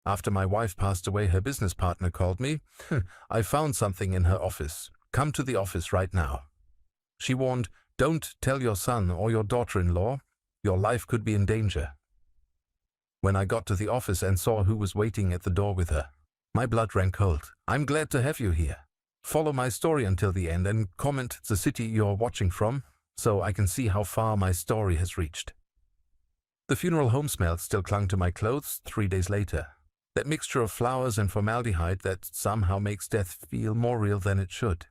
After my wife passed away, her business partner called me. I found something in her office. Come to the office right now. She warned, don't tell your son or your daughter-in-law. Your life could be in danger. When I got to the office and saw who was waiting at the door with her, my blood ran cold. I'm glad to have you here. Follow my story until the end and comment the city you're watching from, so I can see how far my story has reached. The funeral home smell still clung to my clothes 3 days later. That mixture of flowers and formaldehyde that somehow makes death feel more real than it should.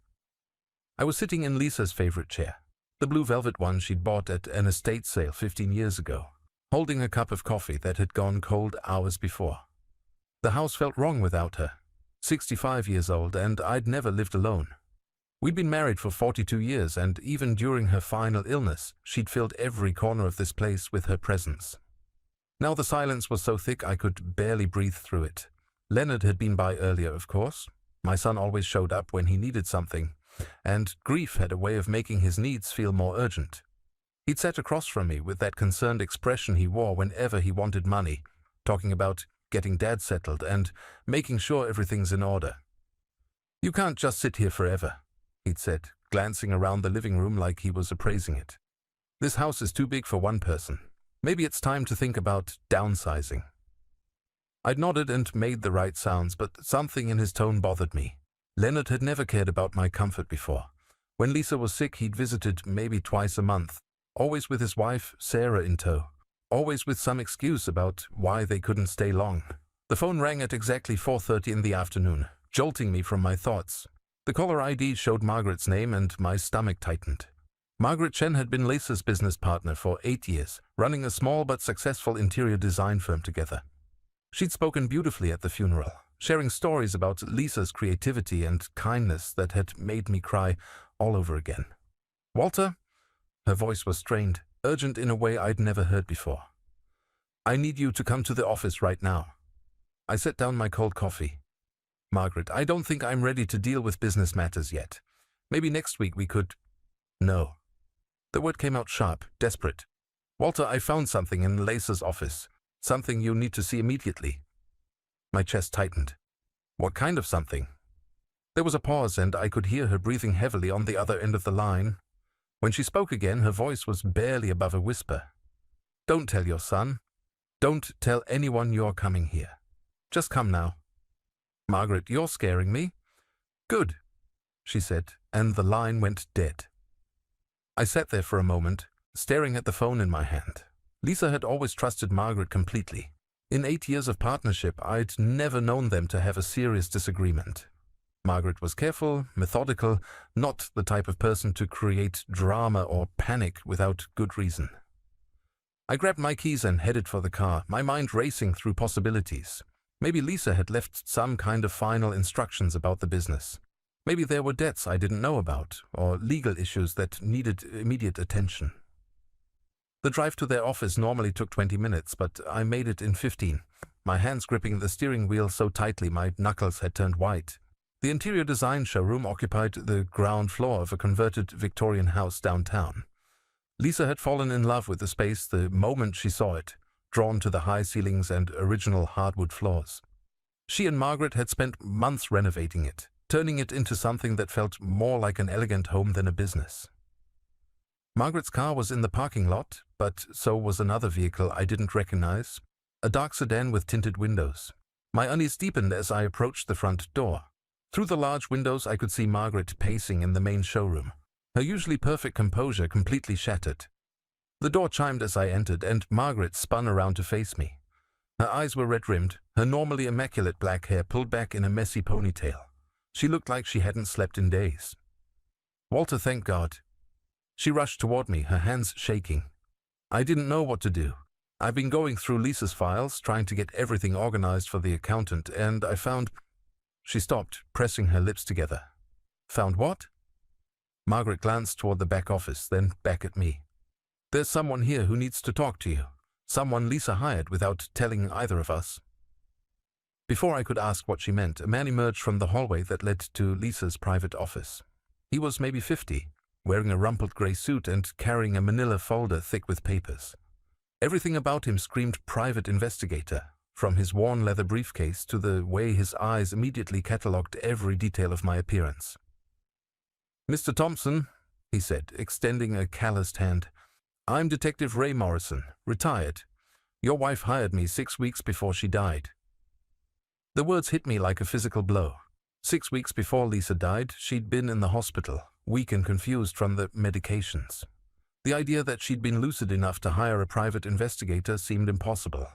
I was sitting in Lisa's favorite chair, the blue velvet one she'd bought at an estate sale 15 years ago, holding a cup of coffee that had gone cold hours before. The house felt wrong without her. 65 years old, and I'd never lived alone. We'd been married for 42 years, and even during her final illness, she'd filled every corner of this place with her presence. Now the silence was so thick I could barely breathe through it. Leonard had been by earlier, of course. My son always showed up when he needed something, and grief had a way of making his needs feel more urgent. He'd sat across from me with that concerned expression he wore whenever he wanted money, talking about getting Dad settled and making sure everything's in order. You can't just sit here forever, he'd said, glancing around the living room like he was appraising it. This house is too big for one person. Maybe it's time to think about downsizing. I'd nodded and made the right sounds, but something in his tone bothered me. Leonard had never cared about my comfort before. When Lisa was sick, he'd visited maybe twice a month, always with his wife, Sarah, in tow. Always with some excuse about why they couldn't stay long. The phone rang at exactly 4:30 in the afternoon, jolting me from my thoughts. The caller ID showed Margaret's name and my stomach tightened. Margaret Chen had been Lisa's business partner for 8 years, running a small but successful interior design firm together. She'd spoken beautifully at the funeral, sharing stories about Lisa's creativity and kindness that had made me cry all over again. Walter? Her voice was strained, urgent in a way I'd never heard before. I need you to come to the office right now. I set down my cold coffee. Margaret, I don't think I'm ready to deal with business matters yet. Maybe next week we could... No. The word came out sharp, desperate. Walter, I found something in Lisa's office. Something you need to see immediately. My chest tightened. What kind of something? There was a pause and I could hear her breathing heavily on the other end of the line. When she spoke again, her voice was barely above a whisper. Don't tell your son. Don't tell anyone you're coming here. Just come now. Margaret, you're scaring me. Good, she said, and the line went dead. I sat there for a moment, staring at the phone in my hand. Lisa had always trusted Margaret completely. In 8 years of partnership, I'd never known them to have a serious disagreement. Margaret was careful, methodical, not the type of person to create drama or panic without good reason. I grabbed my keys and headed for the car, my mind racing through possibilities. Maybe Lisa had left some kind of final instructions about the business. Maybe there were debts I didn't know about, or legal issues that needed immediate attention. The drive to their office normally took 20 minutes, but I made it in 15, my hands gripping the steering wheel so tightly my knuckles had turned white. The interior design showroom occupied the ground floor of a converted Victorian house downtown. Lisa had fallen in love with the space the moment she saw it, drawn to the high ceilings and original hardwood floors. She and Margaret had spent months renovating it, turning it into something that felt more like an elegant home than a business. Margaret's car was in the parking lot, but so was another vehicle I didn't recognize, a dark sedan with tinted windows. My unease deepened as I approached the front door. Through the large windows I could see Margaret pacing in the main showroom, her usually perfect composure completely shattered. The door chimed as I entered, and Margaret spun around to face me. Her eyes were red-rimmed, her normally immaculate black hair pulled back in a messy ponytail. She looked like she hadn't slept in days. Walter, thank God. She rushed toward me, her hands shaking. I didn't know what to do. I've been going through Lisa's files, trying to get everything organized for the accountant, and I found... She stopped, pressing her lips together. Found what? Margaret glanced toward the back office, then back at me. There's someone here who needs to talk to you. Someone Lisa hired without telling either of us. Before I could ask what she meant, a man emerged from the hallway that led to Lisa's private office. He was maybe 50, wearing a rumpled gray suit and carrying a manila folder thick with papers. Everything about him screamed private investigator, from his worn leather briefcase to the way his eyes immediately catalogued every detail of my appearance. "Mr. Thompson," he said, extending a calloused hand, "I'm Detective Ray Morrison, retired. Your wife hired me 6 weeks before she died." The words hit me like a physical blow. 6 weeks before Lisa died, she'd been in the hospital, weak and confused from the medications. The idea that she'd been lucid enough to hire a private investigator seemed impossible.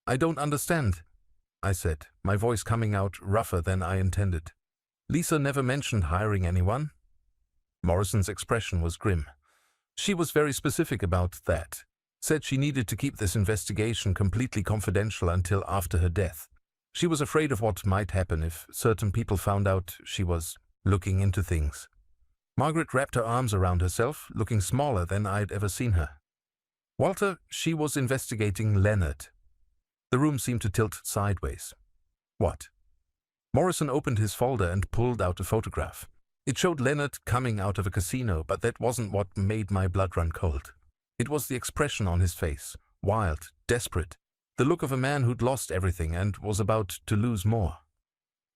"I don't understand," I said, my voice coming out rougher than I intended. "Lisa never mentioned hiring anyone." Morrison's expression was grim. "She was very specific about that. Said she needed to keep this investigation completely confidential until after her death. She was afraid of what might happen if certain people found out she was looking into things." Margaret wrapped her arms around herself, looking smaller than I'd ever seen her. "Walter, she was investigating Leonard." The room seemed to tilt sideways. "What?" Morrison opened his folder and pulled out a photograph. It showed Leonard coming out of a casino, but that wasn't what made my blood run cold. It was the expression on his face, wild, desperate, the look of a man who'd lost everything and was about to lose more.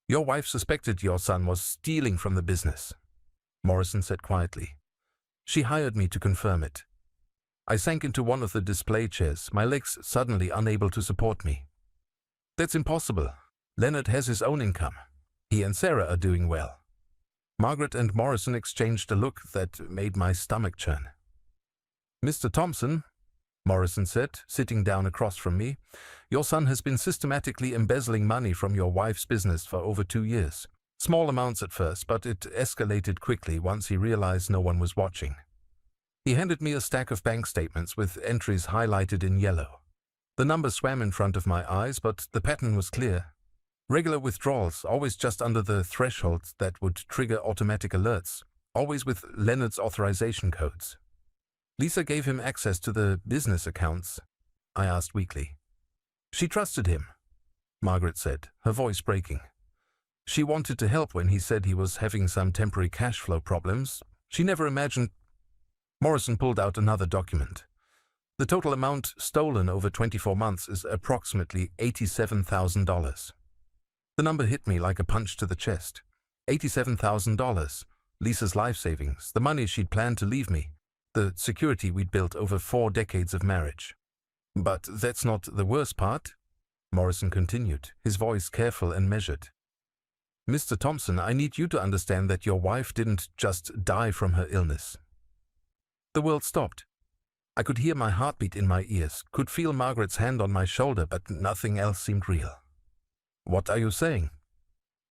"Your wife suspected your son was stealing from the business," Morrison said quietly. "She hired me to confirm it." I sank into one of the display chairs, my legs suddenly unable to support me. "That's impossible. Leonard has his own income. He and Sarah are doing well." Margaret and Morrison exchanged a look that made my stomach churn. "Mr. Thompson," Morrison said, sitting down across from me, "your son has been systematically embezzling money from your wife's business for over 2 years. Small amounts at first, but it escalated quickly once he realized no one was watching." He handed me a stack of bank statements with entries highlighted in yellow. The numbers swam in front of my eyes, but the pattern was clear. Regular withdrawals, always just under the threshold that would trigger automatic alerts, always with Leonard's authorization codes. "Lisa gave him access to the business accounts?" I asked weakly. "She trusted him," Margaret said, her voice breaking. "She wanted to help when he said he was having some temporary cash flow problems. She never imagined—" Morrison pulled out another document. "The total amount stolen over 24 months is approximately $87,000. The number hit me like a punch to the chest. $87,000, Lisa's life savings, the money she'd planned to leave me, the security we'd built over 4 decades of marriage. "But that's not the worst part," Morrison continued, his voice careful and measured. "Mr. Thompson, I need you to understand that your wife didn't just die from her illness." The world stopped. I could hear my heartbeat in my ears, could feel Margaret's hand on my shoulder, but nothing else seemed real. "What are you saying?"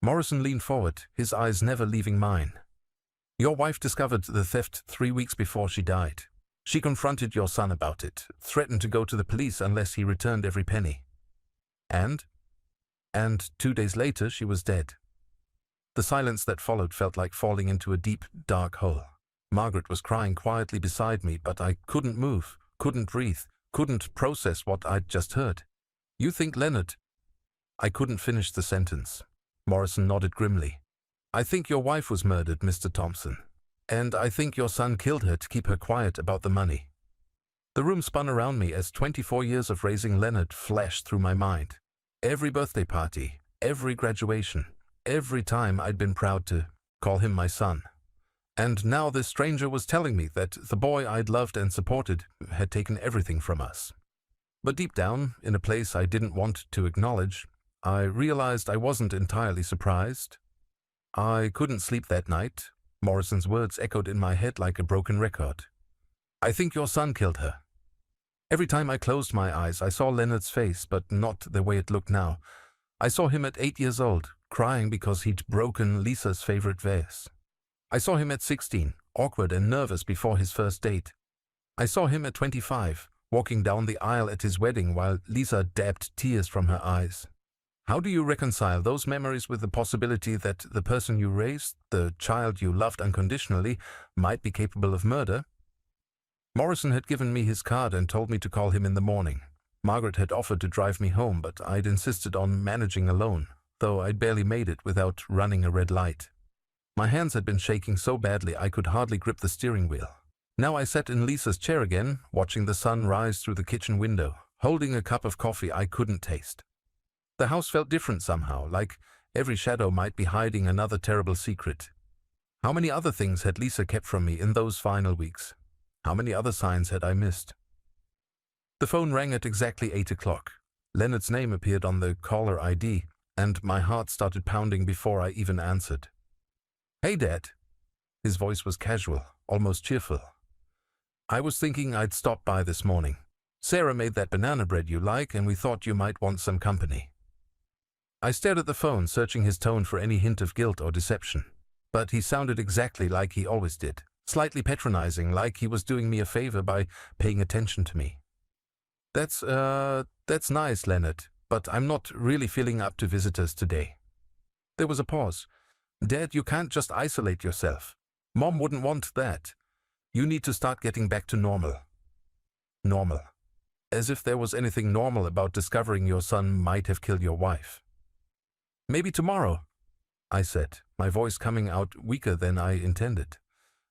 Morrison leaned forward, his eyes never leaving mine. "Your wife discovered the theft 3 weeks before she died. She confronted your son about it, threatened to go to the police unless he returned every penny. And 2 days later she was dead." The silence that followed felt like falling into a deep, dark hole. Margaret was crying quietly beside me, but I couldn't move, couldn't breathe, couldn't process what I'd just heard. "You think Leonard—" I couldn't finish the sentence. Morrison nodded grimly. "I think your wife was murdered, Mr. Thompson. And I think your son killed her to keep her quiet about the money." The room spun around me as 24 years of raising Leonard flashed through my mind. Every birthday party, every graduation, every time I'd been proud to call him my son. And now this stranger was telling me that the boy I'd loved and supported had taken everything from us. But deep down, in a place I didn't want to acknowledge, I realized I wasn't entirely surprised. I couldn't sleep that night. Morrison's words echoed in my head like a broken record. "I think your son killed her." Every time I closed my eyes, I saw Leonard's face, but not the way it looked now. I saw him at 8 years old, crying because he'd broken Lisa's favorite vase. I saw him at 16, awkward and nervous before his first date. I saw him at 25, walking down the aisle at his wedding while Lisa dabbed tears from her eyes. How do you reconcile those memories with the possibility that the person you raised, the child you loved unconditionally, might be capable of murder? Morrison had given me his card and told me to call him in the morning. Margaret had offered to drive me home, but I'd insisted on managing alone, though I'd barely made it without running a red light. My hands had been shaking so badly I could hardly grip the steering wheel. Now I sat in Lisa's chair again, watching the sun rise through the kitchen window, holding a cup of coffee I couldn't taste. The house felt different somehow, like every shadow might be hiding another terrible secret. How many other things had Lisa kept from me in those final weeks? How many other signs had I missed? The phone rang at exactly 8 o'clock. Leonard's name appeared on the caller ID, and my heart started pounding before I even answered. "Hey, Dad." His voice was casual, almost cheerful. "I was thinking I'd stop by this morning. Sarah made that banana bread you like, and we thought you might want some company." I stared at the phone, searching his tone for any hint of guilt or deception. But he sounded exactly like he always did, slightly patronizing, like he was doing me a favor by paying attention to me. That's nice, Leonard, but I'm not really feeling up to visitors today." There was a pause. "Dad, you can't just isolate yourself. Mom wouldn't want that. You need to start getting back to normal." Normal. As if there was anything normal about discovering your son might have killed your wife. "Maybe tomorrow," I said, my voice coming out weaker than I intended.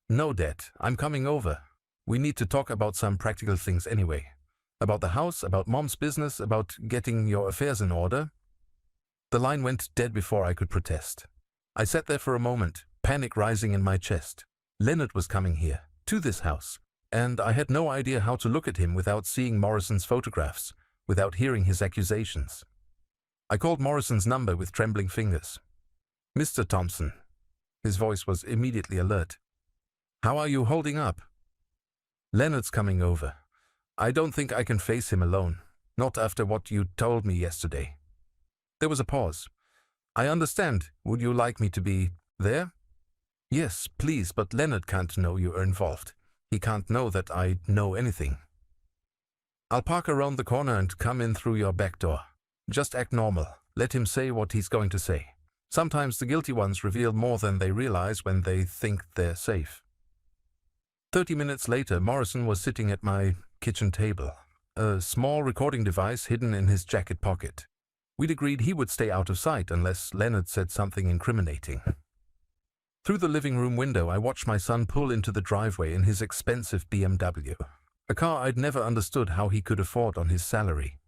"No, Dad, I'm coming over. We need to talk about some practical things anyway. About the house, about Mom's business, about getting your affairs in order." The line went dead before I could protest. I sat there for a moment, panic rising in my chest. Leonard was coming here, to this house, and I had no idea how to look at him without seeing Morrison's photographs, without hearing his accusations. I called Morrison's number with trembling fingers. "Mr. Thompson." His voice was immediately alert. "How are you holding up?" "Leonard's coming over. I don't think I can face him alone, not after what you told me yesterday." There was a pause. "I understand. Would you like me to be there?" "Yes, please, but Leonard can't know you are involved. He can't know that I know anything." "I'll park around the corner and come in through your back door. Just act normal. Let him say what he's going to say. Sometimes the guilty ones reveal more than they realize when they think they're safe." 30 minutes later, Morrison was sitting at my kitchen table, a small recording device hidden in his jacket pocket. We'd agreed he would stay out of sight unless Leonard said something incriminating. Through the living room window, I watched my son pull into the driveway in his expensive BMW, a car I'd never understood how he could afford on his salary.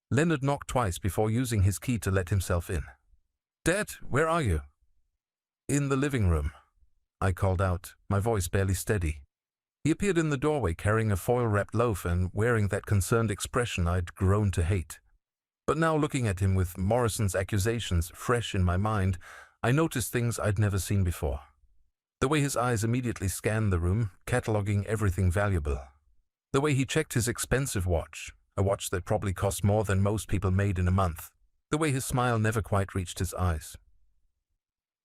Leonard knocked twice before using his key to let himself in. "Dad, where are you?" "In the living room," I called out, my voice barely steady. He appeared in the doorway carrying a foil-wrapped loaf and wearing that concerned expression I'd grown to hate. But now, looking at him with Morrison's accusations fresh in my mind, I noticed things I'd never seen before. The way his eyes immediately scanned the room, cataloging everything valuable. The way he checked his expensive watch, a watch that probably cost more than most people made in a month. The way his smile never quite reached his eyes.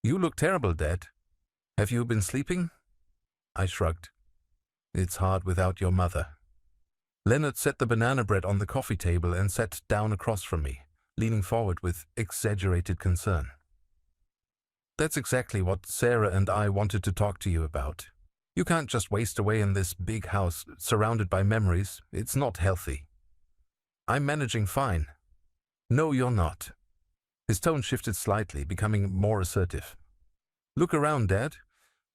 "You look terrible, Dad. Have you been sleeping?" I shrugged. "It's hard without your mother." Leonard set the banana bread on the coffee table and sat down across from me, leaning forward with exaggerated concern. "That's exactly what Sarah and I wanted to talk to you about. You can't just waste away in this big house, surrounded by memories. It's not healthy." "I'm managing fine." "No, you're not." His tone shifted slightly, becoming more assertive. "Look around, Dad.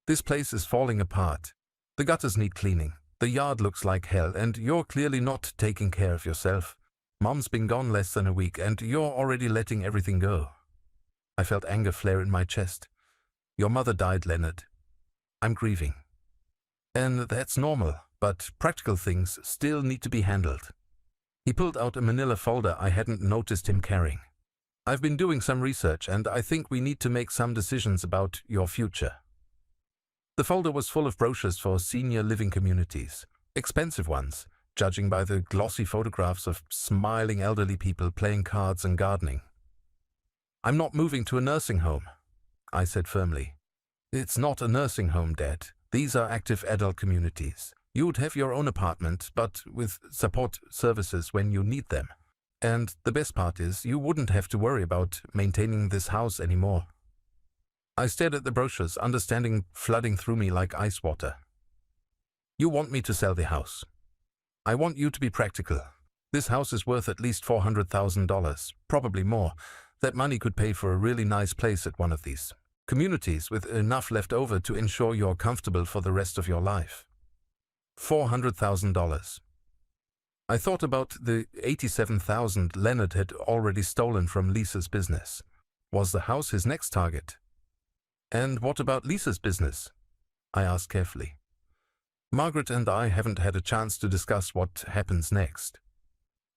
This place is falling apart. The gutters need cleaning. The yard looks like hell, and you're clearly not taking care of yourself. Mom's been gone less than a week, and you're already letting everything go." I felt anger flare in my chest. "Your mother died, Leonard. I'm grieving. And that's normal, but practical things still need to be handled." He pulled out a manila folder I hadn't noticed him carrying. "I've been doing some research, and I think we need to make some decisions about your future." The folder was full of brochures for senior living communities, expensive ones, judging by the glossy photographs of smiling elderly people playing cards and gardening. "I'm not moving to a nursing home," I said firmly. "It's not a nursing home, Dad. These are active adult communities. You would have your own apartment, but with support services when you need them. And the best part is, you wouldn't have to worry about maintaining this house anymore." I stared at the brochures, understanding flooding through me like ice water. "You want me to sell the house. I want you to be practical. This house is worth at least $400,000, probably more. That money could pay for a really nice place at one of these communities with enough left over to ensure you're comfortable for the rest of your life. $400,000. I thought about the 87,000 Leonard had already stolen from Lisa's business. Was the house his next target? And what about Lisa's business? I asked carefully. Margaret and I haven't had a chance to discuss what happens next.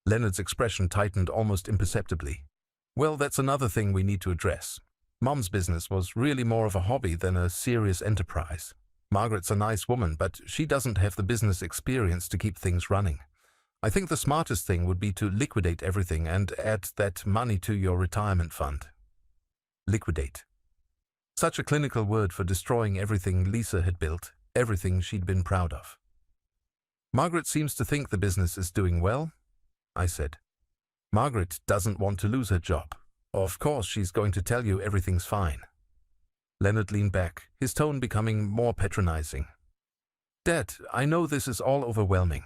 Leonard's expression tightened almost imperceptibly. Well, that's another thing we need to address. Mom's business was really more of a hobby than a serious enterprise. Margaret's a nice woman, but she doesn't have the business experience to keep things running. I think the smartest thing would be to liquidate everything and add that money to your retirement fund. Liquidate. Such a clinical word for destroying everything Lisa had built, everything she'd been proud of. Margaret seems to think the business is doing well, I said. Margaret doesn't want to lose her job. Of course she's going to tell you everything's fine. Leonard leaned back, his tone becoming more patronizing. Dad, I know this is all overwhelming.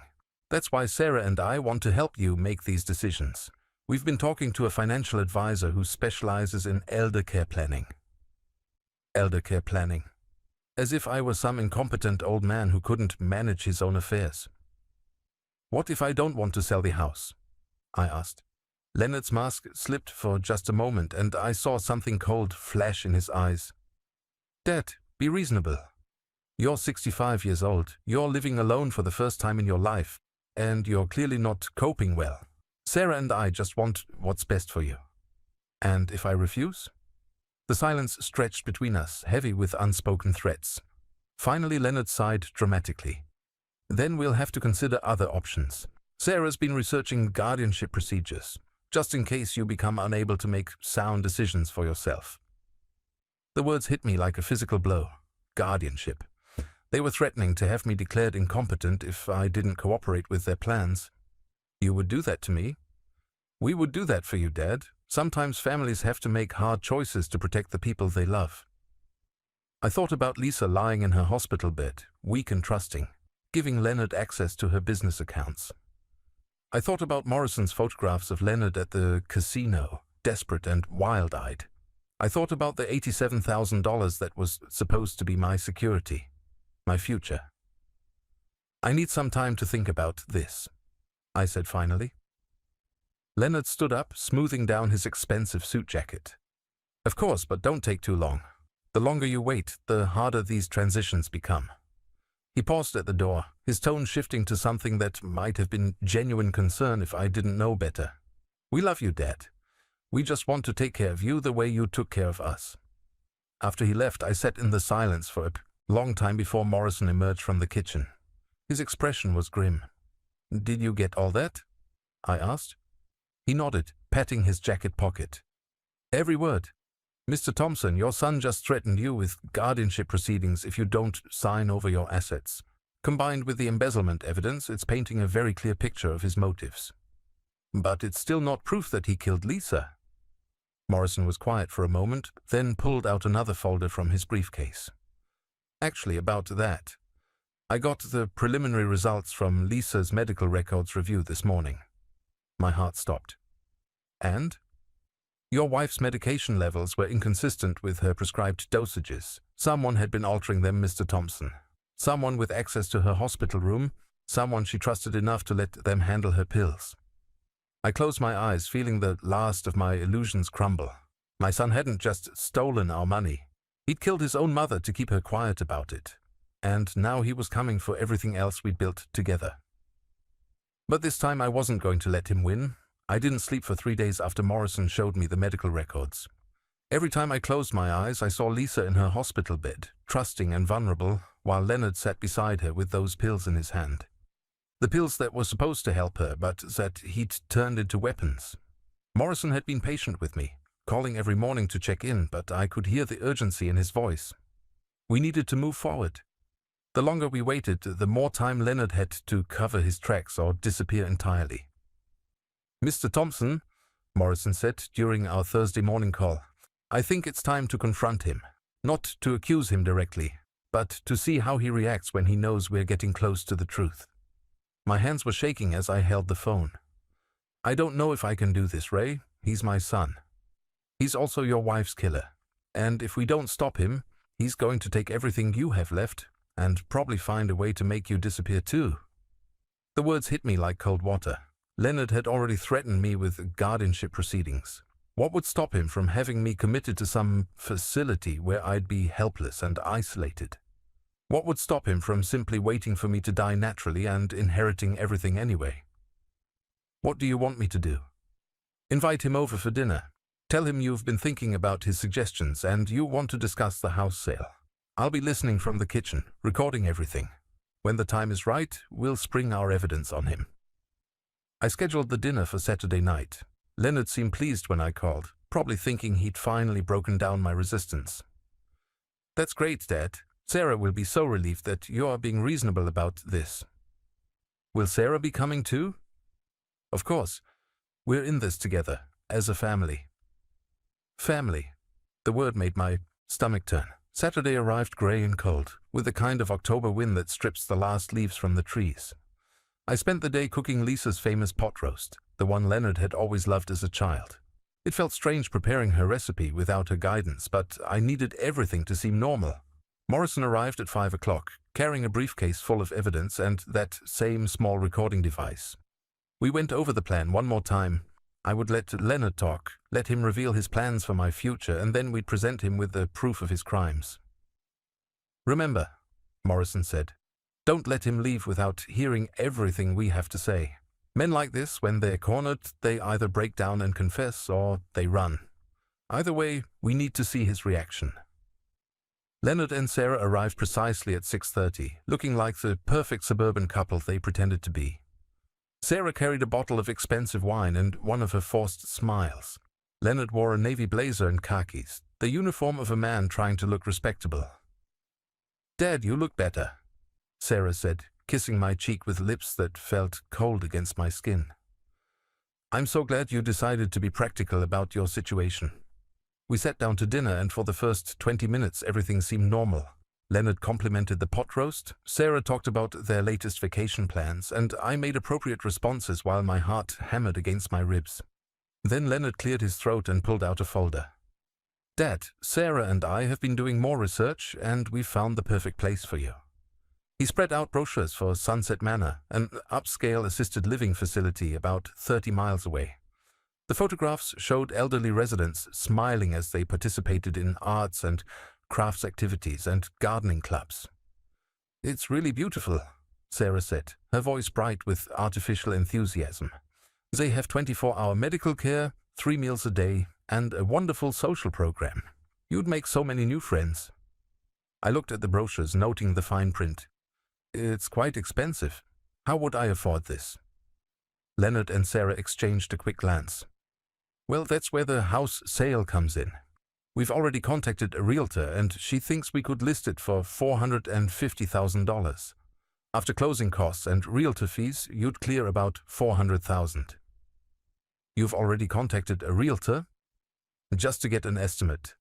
That's why Sarah and I want to help you make these decisions. We've been talking to a financial advisor who specializes in elder care planning. Elder care planning. As if I were some incompetent old man who couldn't manage his own affairs. What if I don't want to sell the house? I asked. Leonard's mask slipped for just a moment, and I saw something cold flash in his eyes. Dad, be reasonable. You're 65 years old, you're living alone for the first time in your life, and you're clearly not coping well. Sarah and I just want what's best for you. And if I refuse? The silence stretched between us, heavy with unspoken threats. Finally, Leonard sighed dramatically. Then we'll have to consider other options. Sarah's been researching guardianship procedures, just in case you become unable to make sound decisions for yourself. The words hit me like a physical blow. Guardianship. They were threatening to have me declared incompetent if I didn't cooperate with their plans. You would do that to me? We would do that for you, Dad. Sometimes families have to make hard choices to protect the people they love. I thought about Lisa lying in her hospital bed, weak and trusting, giving Leonard access to her business accounts. I thought about Morrison's photographs of Leonard at the casino, desperate and wild-eyed. I thought about the $87,000 that was supposed to be my security, my future. I need some time to think about this, I said finally. Leonard stood up, smoothing down his expensive suit jacket. Of course, but don't take too long. The longer you wait, the harder these transitions become. He paused at the door, his tone shifting to something that might have been genuine concern if I didn't know better. We love you, Dad. We just want to take care of you the way you took care of us. After he left, I sat in the silence for a long time before Morrison emerged from the kitchen. His expression was grim. Did you get all that? I asked. He nodded, patting his jacket pocket. Every word. Mr. Thompson, your son just threatened you with guardianship proceedings if you don't sign over your assets. Combined with the embezzlement evidence, it's painting a very clear picture of his motives. But it's still not proof that he killed Lisa. Morrison was quiet for a moment, then pulled out another folder from his briefcase. Actually, about that. I got the preliminary results from Lisa's medical records review this morning. My heart stopped. And? Your wife's medication levels were inconsistent with her prescribed dosages. Someone had been altering them, Mr. Thompson. Someone with access to her hospital room, someone she trusted enough to let them handle her pills. I closed my eyes, feeling the last of my illusions crumble. My son hadn't just stolen our money. He'd killed his own mother to keep her quiet about it. And now he was coming for everything else we'd built together. But this time I wasn't going to let him win. I didn't sleep for 3 days after Morrison showed me the medical records. Every time I closed my eyes, I saw Lisa in her hospital bed, trusting and vulnerable, while Leonard sat beside her with those pills in his hand. The pills that were supposed to help her, but that he'd turned into weapons. Morrison had been patient with me, calling every morning to check in, but I could hear the urgency in his voice. We needed to move forward. The longer we waited, the more time Leonard had to cover his tracks or disappear entirely. Mr. Thompson, Morrison said during our Thursday morning call, I think it's time to confront him. Not to accuse him directly, but to see how he reacts when he knows we're getting close to the truth. My hands were shaking as I held the phone. I don't know if I can do this, Ray. He's my son. He's also your wife's killer. And if we don't stop him, he's going to take everything you have left and probably find a way to make you disappear too. The words hit me like cold water. Leonard had already threatened me with guardianship proceedings. What would stop him from having me committed to some facility where I'd be helpless and isolated? What would stop him from simply waiting for me to die naturally and inheriting everything anyway? What do you want me to do? Invite him over for dinner. Tell him you've been thinking about his suggestions and you want to discuss the house sale. I'll be listening from the kitchen, recording everything. When the time is right, we'll spring our evidence on him. I scheduled the dinner for Saturday night. Leonard seemed pleased when I called, probably thinking he'd finally broken down my resistance. That's great, Dad. Sarah will be so relieved that you are being reasonable about this. Will Sarah be coming too? Of course. We're in this together, as a family. Family. The word made my stomach turn. Saturday arrived grey and cold, with the kind of October wind that strips the last leaves from the trees. I spent the day cooking Lisa's famous pot roast, the one Leonard had always loved as a child. It felt strange preparing her recipe without her guidance, but I needed everything to seem normal. Morrison arrived at 5 o'clock, carrying a briefcase full of evidence and that same small recording device. We went over the plan one more time. I would let Leonard talk, let him reveal his plans for my future, and then we'd present him with the proof of his crimes. Remember, Morrison said, don't let him leave without hearing everything we have to say. Men like this, when they're cornered, they either break down and confess or they run. Either way, we need to see his reaction. Leonard and Sarah arrived precisely at 6:30, looking like the perfect suburban couple they pretended to be. Sarah carried a bottle of expensive wine and one of her forced smiles. Leonard wore a navy blazer and khakis, the uniform of a man trying to look respectable. "Dad, you look better," Sarah said, kissing my cheek with lips that felt cold against my skin. "I'm so glad you decided to be practical about your situation." We sat down to dinner, and for the first 20 minutes everything seemed normal. Leonard complimented the pot roast, Sarah talked about their latest vacation plans, and I made appropriate responses while my heart hammered against my ribs. Then Leonard cleared his throat and pulled out a folder. "Dad, Sarah and I have been doing more research, and we've found the perfect place for you." He spread out brochures for Sunset Manor, an upscale assisted living facility about 30 miles away. The photographs showed elderly residents smiling as they participated in arts and crafts activities and gardening clubs. "It's really beautiful," Sarah said, her voice bright with artificial enthusiasm. "They have 24-hour medical care, 3 meals a day, and a wonderful social program. You'd make so many new friends." I looked at the brochures, noting the fine print. "It's quite expensive. How would I afford this?" Leonard and Sarah exchanged a quick glance. "Well, that's where the house sale comes in. We've already contacted a realtor, and she thinks we could list it for $450,000. After closing costs and realtor fees, you'd clear about $400,000. "You've already contacted a realtor?" "Just to get an estimate,"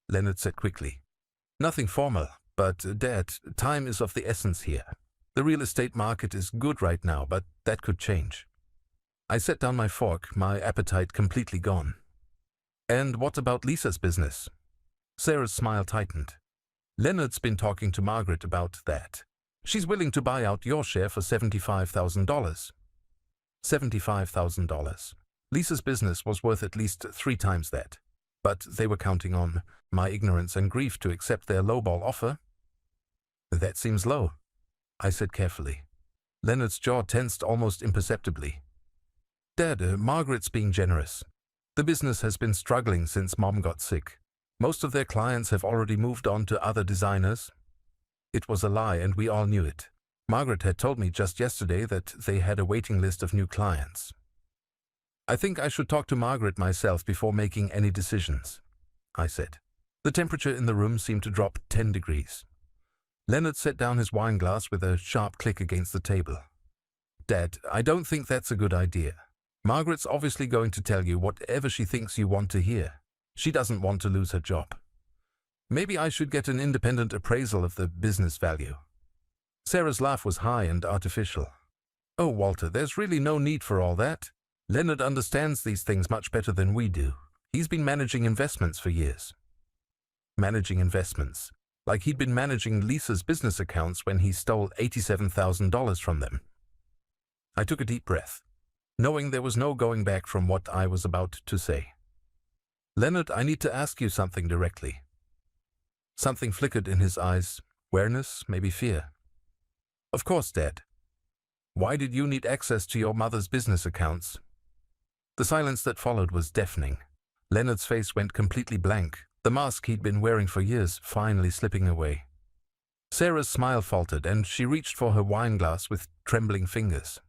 Leonard said quickly. "Nothing formal, but Dad, time is of the essence here. The real estate market is good right now, but that could change." I set down my fork, my appetite completely gone. "And what about Lisa's business?" Sarah's smile tightened. "Leonard's been talking to Margaret about that. She's willing to buy out your share for $75,000. $75,000. Lisa's business was worth at least 3 times that. But they were counting on my ignorance and grief to accept their lowball offer." "That seems low," I said carefully. Leonard's jaw tensed almost imperceptibly. "Dad, Margaret's being generous. The business has been struggling since Mom got sick. Most of their clients have already moved on to other designers." It was a lie, and we all knew it. Margaret had told me just yesterday that they had a waiting list of new clients. "I think I should talk to Margaret myself before making any decisions," I said. The temperature in the room seemed to drop 10 degrees. Leonard set down his wine glass with a sharp click against the table. "Dad, I don't think that's a good idea. Margaret's obviously going to tell you whatever she thinks you want to hear. She doesn't want to lose her job. Maybe I should get an independent appraisal of the business value." Sarah's laugh was high and artificial. "Oh, Walter, there's really no need for all that. Leonard understands these things much better than we do. He's been managing investments for years." Managing investments. Like he'd been managing Lisa's business accounts when he stole $87,000 from them. I took a deep breath, knowing there was no going back from what I was about to say. Leonard, I need to ask you something directly. Something flickered in his eyes, awareness, maybe fear. Of course, Dad. Why did you need access to your mother's business accounts? The silence that followed was deafening. Leonard's face went completely blank, the mask he'd been wearing for years finally slipping away. Sarah's smile faltered, and she reached for her wine glass with trembling fingers.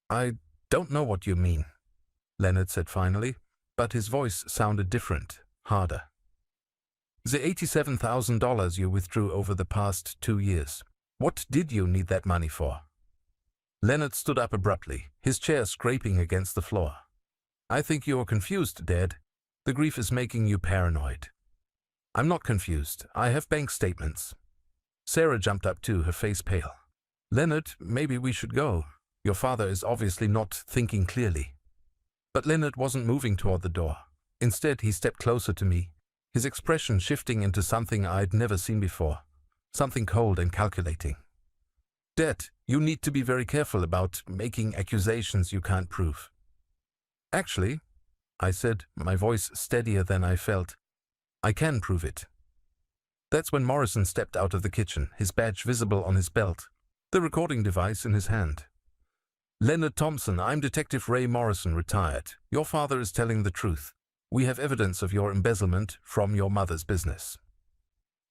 I don't know what you mean, Leonard said finally, but his voice sounded different, harder. The $87,000 you withdrew over the past 2 years. What did you need that money for? Leonard stood up abruptly, his chair scraping against the floor. I think you are confused, Dad. The grief is making you paranoid. I'm not confused. I have bank statements. Sarah jumped up too, her face pale. Leonard, maybe we should go. Your father is obviously not thinking clearly. But Leonard wasn't moving toward the door. Instead, he stepped closer to me, his expression shifting into something I'd never seen before, something cold and calculating. Dad, you need to be very careful about making accusations you can't prove. Actually, I said, my voice steadier than I felt, I can prove it. That's when Morrison stepped out of the kitchen, his badge visible on his belt, the recording device in his hand. Leonard Thompson, I'm Detective Ray Morrison, retired. Your father is telling the truth. We have evidence of your embezzlement from your mother's business.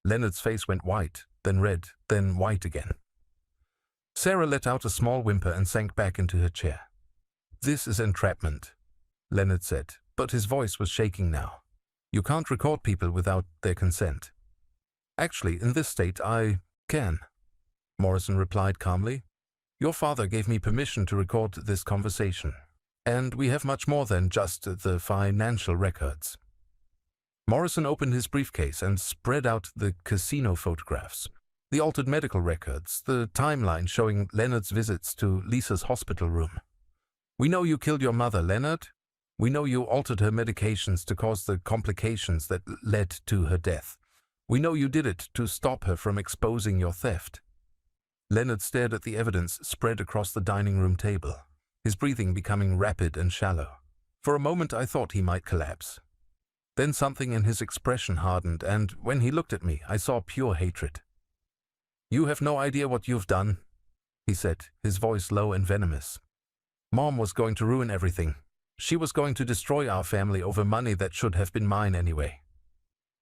Leonard's face went white, then red, then white again. Sarah let out a small whimper and sank back into her chair. This is entrapment, Leonard said, but his voice was shaking now. You can't record people without their consent. Actually, in this state, I can, Morrison replied calmly. Your father gave me permission to record this conversation, and we have much more than just the financial records. Morrison opened his briefcase and spread out the casino photographs, the altered medical records, the timeline showing Leonard's visits to Lisa's hospital room. We know you killed your mother, Leonard. We know you altered her medications to cause the complications that led to her death. We know you did it to stop her from exposing your theft. Leonard stared at the evidence spread across the dining room table, his breathing becoming rapid and shallow. For a moment I thought he might collapse. Then something in his expression hardened, and when he looked at me, I saw pure hatred. You have no idea what you've done, he said, his voice low and venomous. Mom was going to ruin everything. She was going to destroy our family over money that should have been mine anyway.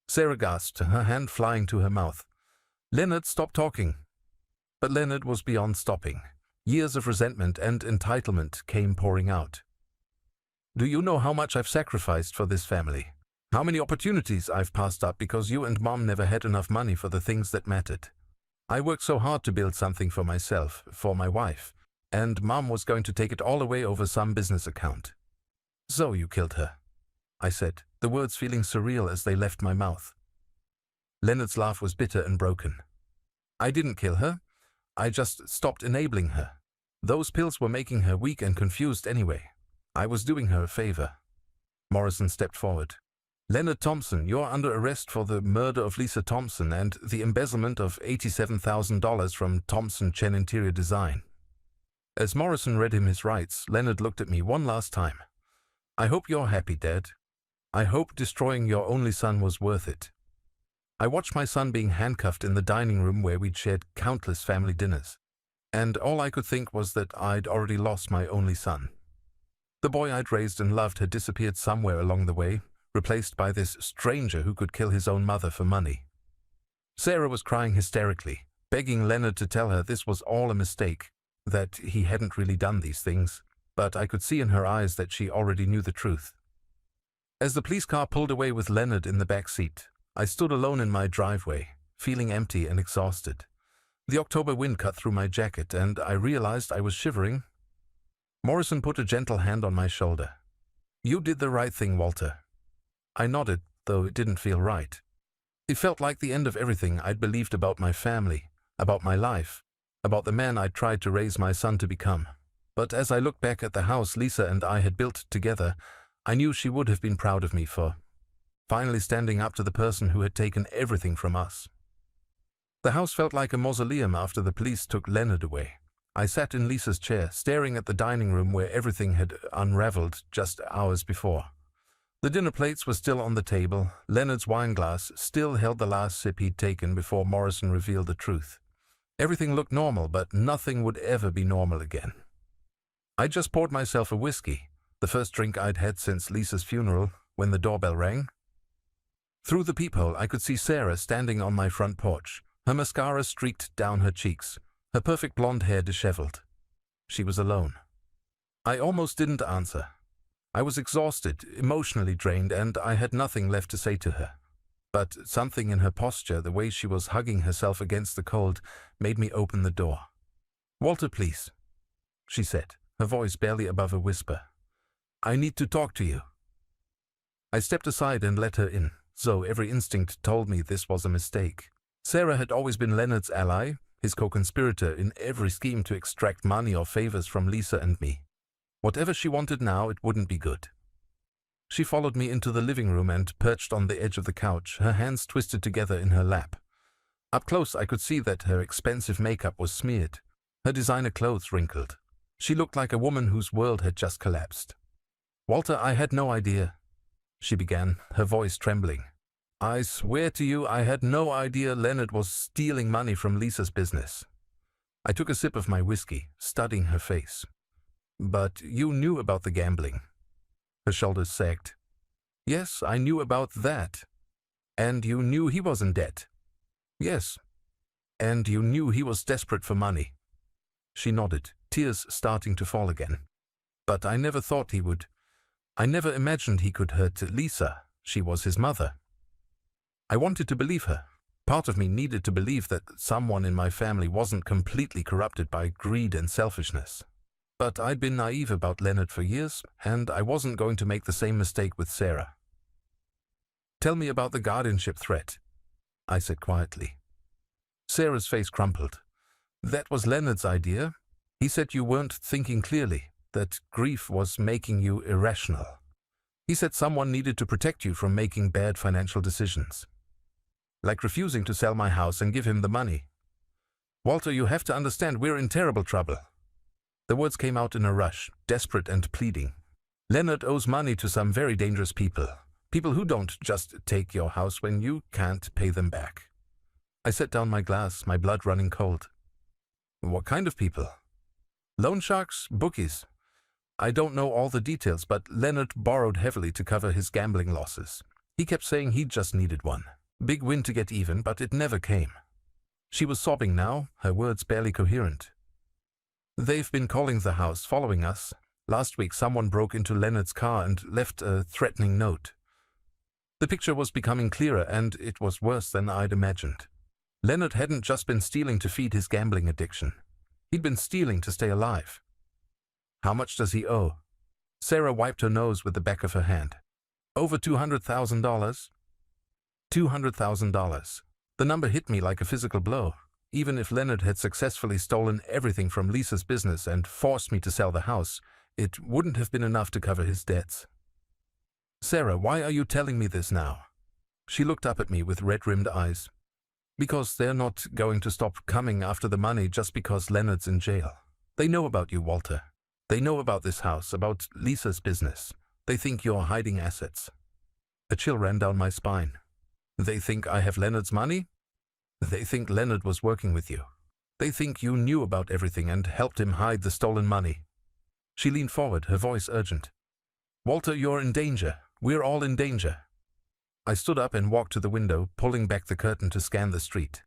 Sarah gasped, her hand flying to her mouth. Leonard, stop talking. But Leonard was beyond stopping. Years of resentment and entitlement came pouring out. Do you know how much I've sacrificed for this family? How many opportunities I've passed up because you and Mom never had enough money for the things that mattered? I worked so hard to build something for myself, for my wife, and Mom was going to take it all away over some business account. So you killed her, I said, the words feeling surreal as they left my mouth. Leonard's laugh was bitter and broken. I didn't kill her. I just stopped enabling her. Those pills were making her weak and confused anyway. I was doing her a favor. Morrison stepped forward. Leonard Thompson, you're under arrest for the murder of Lisa Thompson and the embezzlement of $87,000 from Thompson Chen Interior Design. As Morrison read him his rights, Leonard looked at me one last time. I hope you're happy, Dad. I hope destroying your only son was worth it. I watched my son being handcuffed in the dining room where we'd shared countless family dinners, and all I could think was that I'd already lost my only son. The boy I'd raised and loved had disappeared somewhere along the way, replaced by this stranger who could kill his own mother for money. Sarah was crying hysterically, begging Leonard to tell her this was all a mistake, that he hadn't really done these things, but I could see in her eyes that she already knew the truth. As the police car pulled away with Leonard in the back seat, I stood alone in my driveway, feeling empty and exhausted. The October wind cut through my jacket, and I realized I was shivering. Morrison put a gentle hand on my shoulder. You did the right thing, Walter. I nodded, though it didn't feel right. It felt like the end of everything I'd believed about my family, about my life, about the man I'd tried to raise my son to become. But as I looked back at the house Lisa and I had built together, I knew she would have been proud of me for finally standing up to the person who had taken everything from us. The house felt like a mausoleum after the police took Leonard away. I sat in Lisa's chair, staring at the dining room where everything had unraveled just hours before. The dinner plates were still on the table. Leonard's wine glass still held the last sip he'd taken before Morrison revealed the truth. Everything looked normal, but nothing would ever be normal again. I just poured myself a whiskey, the first drink I'd had since Lisa's funeral, when the doorbell rang. Through the peephole, I could see Sarah standing on my front porch, her mascara streaked down her cheeks, her perfect blonde hair disheveled. She was alone. I almost didn't answer. I was exhausted, emotionally drained, and I had nothing left to say to her. But something in her posture, the way she was hugging herself against the cold, made me open the door. "Walter, please," she said, her voice barely above a whisper. "I need to talk to you." I stepped aside and let her in, so every instinct told me this was a mistake. Sarah had always been Leonard's ally, his co-conspirator in every scheme to extract money or favors from Lisa and me. Whatever she wanted now, it wouldn't be good. She followed me into the living room and perched on the edge of the couch, her hands twisted together in her lap. Up close, I could see that her expensive makeup was smeared, her designer clothes wrinkled. She looked like a woman whose world had just collapsed. "Walter, I had no idea," she began, her voice trembling. "I swear to you, I had no idea Leonard was stealing money from Lisa's business." I took a sip of my whiskey, studying her face. "But you knew about the gambling." Her shoulders sagged. "Yes, I knew about that. And you knew he was in debt." "Yes. And you knew he was desperate for money." She nodded, tears starting to fall again. "But I never thought he would. I never imagined he could hurt Lisa. She was his mother." I wanted to believe her. Part of me needed to believe that someone in my family wasn't completely corrupted by greed and selfishness. But I'd been naive about Leonard for years, and I wasn't going to make the same mistake with Sarah. "Tell me about the guardianship threat," I said quietly. Sarah's face crumpled. "That was Leonard's idea. He said you weren't thinking clearly, that grief was making you irrational. He said someone needed to protect you from making bad financial decisions. Like refusing to sell my house and give him the money. Walter, you have to understand, we're in terrible trouble." The words came out in a rush, desperate and pleading. "Leonard owes money to some very dangerous people. People who don't just take your house when you can't pay them back." I set down my glass, my blood running cold. "What kind of people?" "Loan sharks, bookies. I don't know all the details, but Leonard borrowed heavily to cover his gambling losses. He kept saying he just needed one. Big win to get even, but it never came." She was sobbing now, her words barely coherent. "They've been calling the house, following us. Last week someone broke into Leonard's car and left a threatening note." The picture was becoming clearer, and it was worse than I'd imagined. Leonard hadn't just been stealing to feed his gambling addiction. He'd been stealing to stay alive. "How much does he owe?" Sarah wiped her nose with the back of her hand. "Over $200,000. $200,000. The number hit me like a physical blow. Even if Leonard had successfully stolen everything from Lisa's business and forced me to sell the house, it wouldn't have been enough to cover his debts." "Sarah, why are you telling me this now?" She looked up at me with red-rimmed eyes. "Because they're not going to stop coming after the money just because Leonard's in jail. They know about you, Walter. They know about this house, about Lisa's business. They think you're hiding assets." A chill ran down my spine. "They think I have Leonard's money? They think Leonard was working with you. They think you knew about everything and helped him hide the stolen money." She leaned forward, her voice urgent. "Walter, you're in danger. We're all in danger." I stood up and walked to the window, pulling back the curtain to scan the street.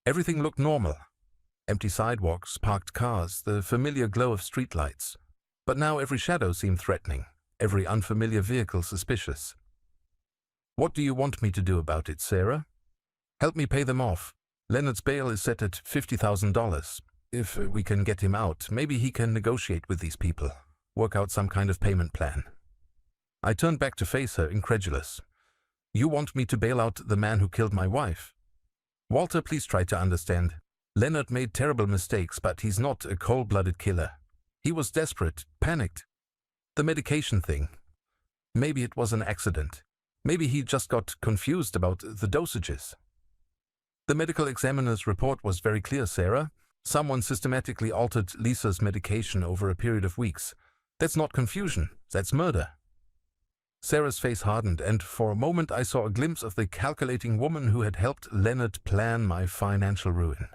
Everything looked normal. Empty sidewalks, parked cars, the familiar glow of streetlights. But now every shadow seemed threatening, every unfamiliar vehicle suspicious. "What do you want me to do about it, Sarah?" "Help me pay them off. Leonard's bail is set at $50,000. If we can get him out, maybe he can negotiate with these people, work out some kind of payment plan." I turned back to face her, incredulous. "You want me to bail out the man who killed my wife?" "Walter, please try to understand. Leonard made terrible mistakes, but he's not a cold-blooded killer. He was desperate, panicked. The medication thing. Maybe it was an accident. Maybe he just got confused about the dosages." "The medical examiner's report was very clear, Sarah. Someone systematically altered Lisa's medication over a period of weeks. That's not confusion, that's murder. Sarah's face hardened, and for a moment I saw a glimpse of the calculating woman who had helped Leonard plan my financial ruin.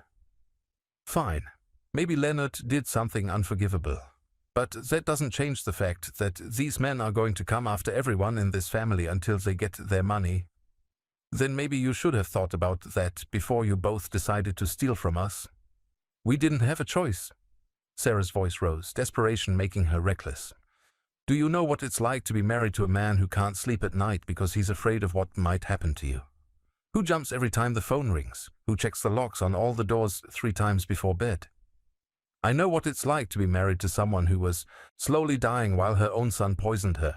Fine, maybe Leonard did something unforgivable. But that doesn't change the fact that these men are going to come after everyone in this family until they get their money. Then maybe you should have thought about that before you both decided to steal from us. We didn't have a choice. Sarah's voice rose, desperation making her reckless. Do you know what it's like to be married to a man who can't sleep at night because he's afraid of what might happen to you? Who jumps every time the phone rings? Who checks the locks on all the doors 3 times before bed? I know what it's like to be married to someone who was slowly dying while her own son poisoned her.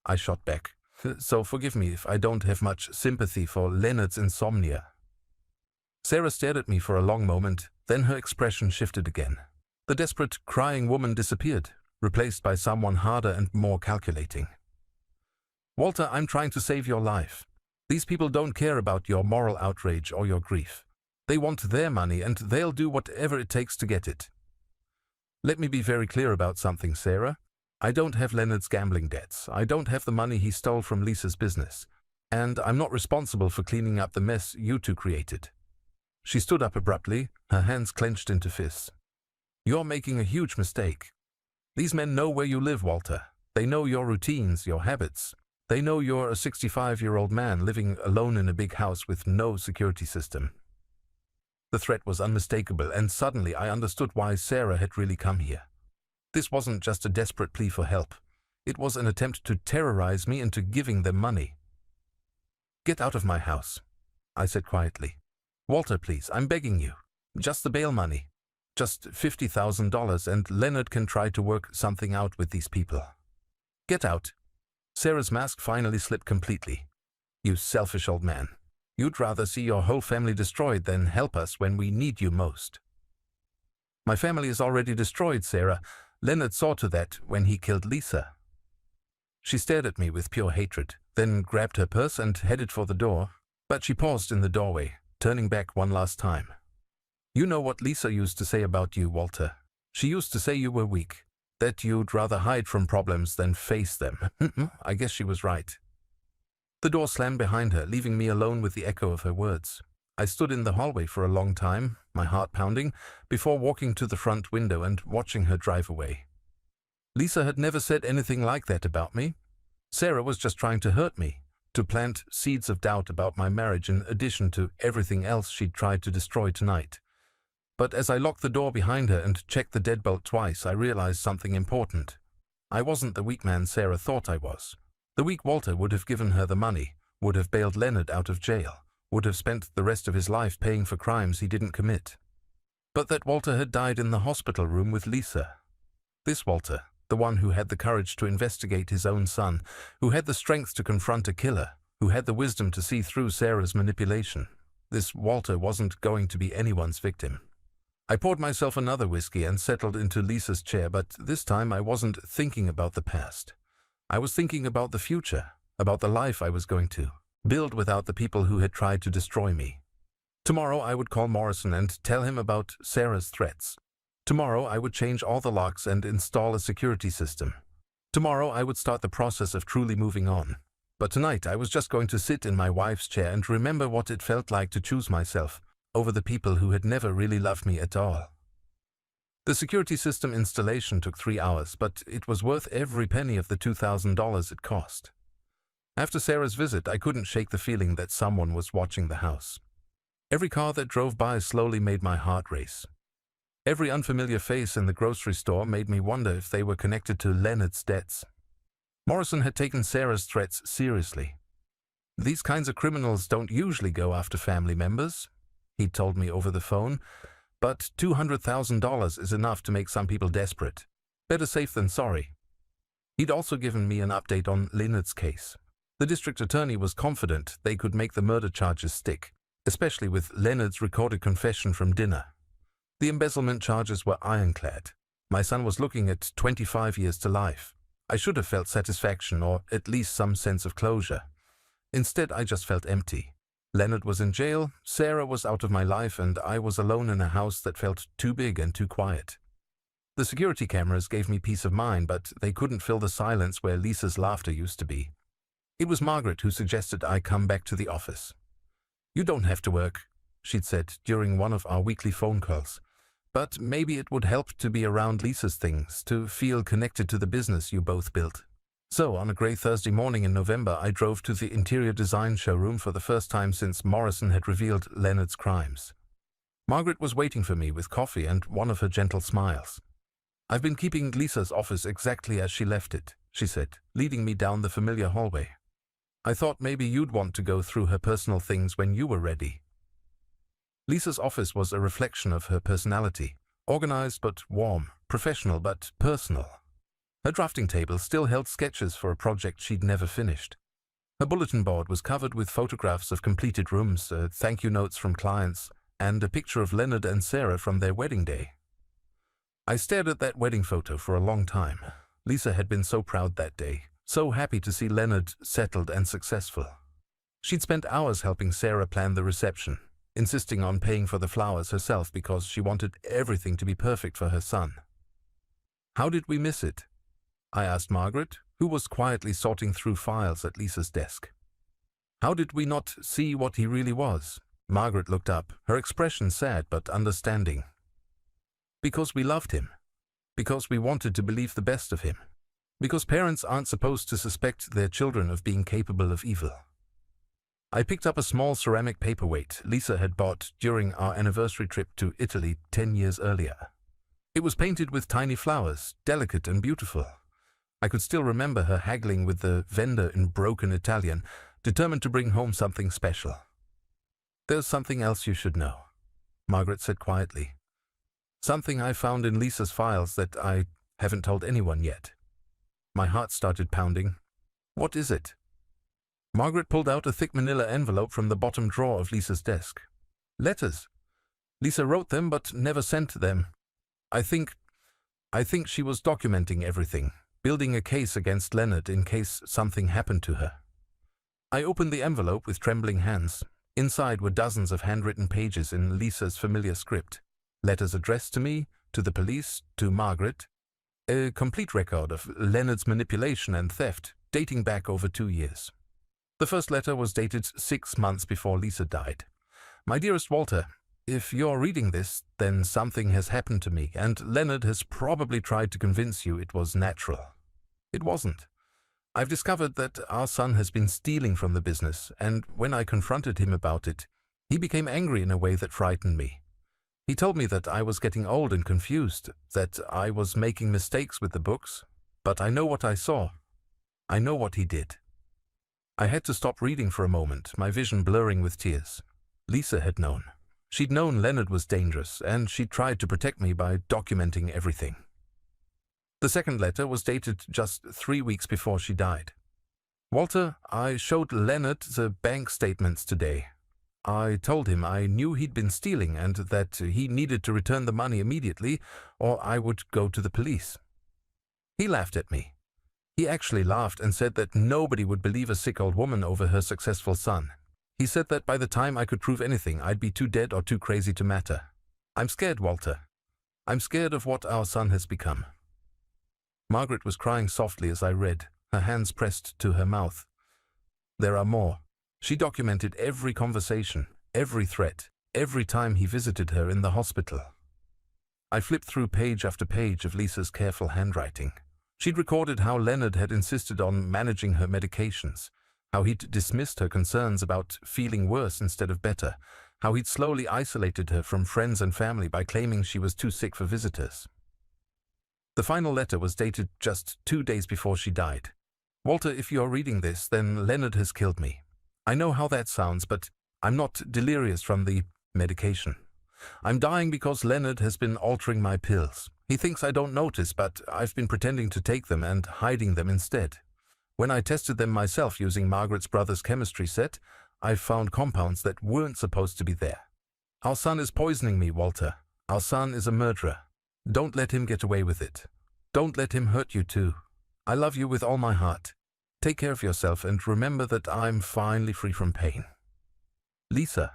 I shot back. So forgive me if I don't have much sympathy for Leonard's insomnia. Sarah stared at me for a long moment, then her expression shifted again. The desperate, crying woman disappeared, replaced by someone harder and more calculating. Walter, I'm trying to save your life. These people don't care about your moral outrage or your grief. They want their money and they'll do whatever it takes to get it. Let me be very clear about something, Sarah. I don't have Leonard's gambling debts. I don't have the money he stole from Lisa's business. And I'm not responsible for cleaning up the mess you two created. She stood up abruptly, her hands clenched into fists. You're making a huge mistake. These men know where you live, Walter. They know your routines, your habits. They know you're a 65-year-old man living alone in a big house with no security system. The threat was unmistakable, and suddenly I understood why Sarah had really come here. This wasn't just a desperate plea for help. It was an attempt to terrorize me into giving them money. Get out of my house, I said quietly. Walter, please, I'm begging you. Just the bail money. Just $50,000 and Leonard can try to work something out with these people. Get out. Sarah's mask finally slipped completely. You selfish old man. You'd rather see your whole family destroyed than help us when we need you most. My family is already destroyed, Sarah. Leonard saw to that when he killed Lisa. She stared at me with pure hatred, then grabbed her purse and headed for the door, but she paused in the doorway, turning back one last time. You know what Lisa used to say about you, Walter. She used to say you were weak, that you'd rather hide from problems than face them. I guess she was right. The door slammed behind her, leaving me alone with the echo of her words. I stood in the hallway for a long time, my heart pounding, before walking to the front window and watching her drive away. Lisa had never said anything like that about me. Sarah was just trying to hurt me, to plant seeds of doubt about my marriage in addition to everything else she'd tried to destroy tonight. But as I locked the door behind her and checked the deadbolt twice, I realized something important. I wasn't the weak man Sarah thought I was. The weak Walter would have given her the money, would have bailed Leonard out of jail, would have spent the rest of his life paying for crimes he didn't commit. But that Walter had died in the hospital room with Lisa. This Walter, the one who had the courage to investigate his own son, who had the strength to confront a killer, who had the wisdom to see through Sarah's manipulation. This Walter wasn't going to be anyone's victim. I poured myself another whiskey and settled into Lisa's chair, but this time I wasn't thinking about the past. I was thinking about the future, about the life I was going to build without the people who had tried to destroy me. Tomorrow I would call Morrison and tell him about Sarah's threats. Tomorrow I would change all the locks and install a security system. Tomorrow I would start the process of truly moving on. But tonight I was just going to sit in my wife's chair and remember what it felt like to choose myself over the people who had never really loved me at all. The security system installation took 3 hours, but it was worth every penny of the $2,000 it cost. After Sarah's visit, I couldn't shake the feeling that someone was watching the house. Every car that drove by slowly made my heart race. Every unfamiliar face in the grocery store made me wonder if they were connected to Leonard's debts. Morrison had taken Sarah's threats seriously. These kinds of criminals don't usually go after family members, he'd told me over the phone, but $200,000 is enough to make some people desperate. Better safe than sorry. He'd also given me an update on Leonard's case. The district attorney was confident they could make the murder charges stick, especially with Leonard's recorded confession from dinner. The embezzlement charges were ironclad. My son was looking at 25 years to life. I should have felt satisfaction or at least some sense of closure. Instead, I just felt empty. Leonard was in jail, Sarah was out of my life, and I was alone in a house that felt too big and too quiet. The security cameras gave me peace of mind, but they couldn't fill the silence where Lisa's laughter used to be. It was Margaret who suggested I come back to the office. "You don't have to work," she'd said during one of our weekly phone calls. "But maybe it would help to be around Lisa's things, to feel connected to the business you both built." So, on a grey Thursday morning in November, I drove to the interior design showroom for the first time since Morrison had revealed Leonard's crimes. Margaret was waiting for me with coffee and one of her gentle smiles. "I've been keeping Lisa's office exactly as she left it," she said, leading me down the familiar hallway. "I thought maybe you'd want to go through her personal things when you were ready." Lisa's office was a reflection of her personality, organized but warm, professional but personal. Her drafting table still held sketches for a project she'd never finished. Her bulletin board was covered with photographs of completed rooms, thank you notes from clients, and a picture of Leonard and Sarah from their wedding day. I stared at that wedding photo for a long time. Lisa had been so proud that day, so happy to see Leonard settled and successful. She'd spent hours helping Sarah plan the reception, insisting on paying for the flowers herself because she wanted everything to be perfect for her son. "How did we miss it?" I asked Margaret, who was quietly sorting through files at Lisa's desk. "How did we not see what he really was?" Margaret looked up, her expression sad but understanding. "Because we loved him. Because we wanted to believe the best of him. Because parents aren't supposed to suspect their children of being capable of evil." I picked up a small ceramic paperweight Lisa had bought during our anniversary trip to Italy 10 years earlier. It was painted with tiny flowers, delicate and beautiful. I could still remember her haggling with the vendor in broken Italian, determined to bring home something special. "There's something else you should know," Margaret said quietly. "Something I found in Lisa's files that I haven't told anyone yet." My heart started pounding. "What is it?" Margaret pulled out a thick manila envelope from the bottom drawer of Lisa's desk. "Letters. Lisa wrote them but never sent them. I think she was documenting everything, building a case against Leonard in case something happened to her." I opened the envelope with trembling hands. Inside were dozens of handwritten pages in Lisa's familiar script. Letters addressed to me, to the police, to Margaret. A complete record of Leonard's manipulation and theft, dating back over 2 years. The first letter was dated 6 months before Lisa died. "My dearest Walter, if you're reading this, then something has happened to me, and Leonard has probably tried to convince you it was natural. It wasn't. I've discovered that our son has been stealing from the business, and when I confronted him about it, he became angry in a way that frightened me. He told me that I was getting old and confused, that I was making mistakes with the books, but I know what I saw. I know what he did." I had to stop reading for a moment, my vision blurring with tears. Lisa had known. She'd known Leonard was dangerous, and she'd tried to protect me by documenting everything. The second letter was dated just 3 weeks before she died. "Walter, I showed Leonard the bank statements today. I told him I knew he'd been stealing and that he needed to return the money immediately or I would go to the police. He laughed at me. He actually laughed and said that nobody would believe a sick old woman over her successful son. He said that by the time I could prove anything, I'd be too dead or too crazy to matter. I'm scared, Walter. I'm scared of what our son has become." Margaret was crying softly as I read, her hands pressed to her mouth. There are more. She documented every conversation, every threat, every time he visited her in the hospital. I flipped through page after page of Lisa's careful handwriting. She'd recorded how Leonard had insisted on managing her medications, how he'd dismissed her concerns about feeling worse instead of better, how he'd slowly isolated her from friends and family by claiming she was too sick for visitors. The final letter was dated just 2 days before she died. "Walter, if you're reading this, then Leonard has killed me. I know how that sounds, but I'm not delirious from the medication. I'm dying because Leonard has been altering my pills. He thinks I don't notice, but I've been pretending to take them and hiding them instead. When I tested them myself using Margaret's brother's chemistry set, I found compounds that weren't supposed to be there. Our son is poisoning me, Walter. Our son is a murderer. Don't let him get away with it. Don't let him hurt you too. I love you with all my heart. Take care of yourself and remember that I'm finally free from pain." Lisa.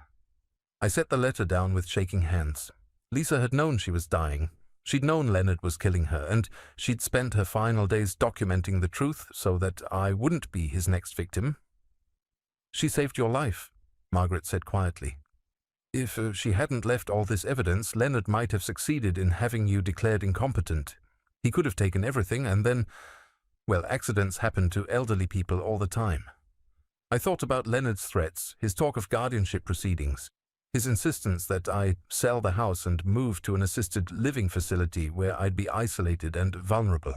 I set the letter down with shaking hands. Lisa had known she was dying. She'd known Leonard was killing her, and she'd spent her final days documenting the truth so that I wouldn't be his next victim. She saved your life, Margaret said quietly. If she hadn't left all this evidence, Leonard might have succeeded in having you declared incompetent. He could have taken everything and then, well, accidents happen to elderly people all the time. I thought about Leonard's threats, his talk of guardianship proceedings, his insistence that I sell the house and move to an assisted living facility where I'd be isolated and vulnerable.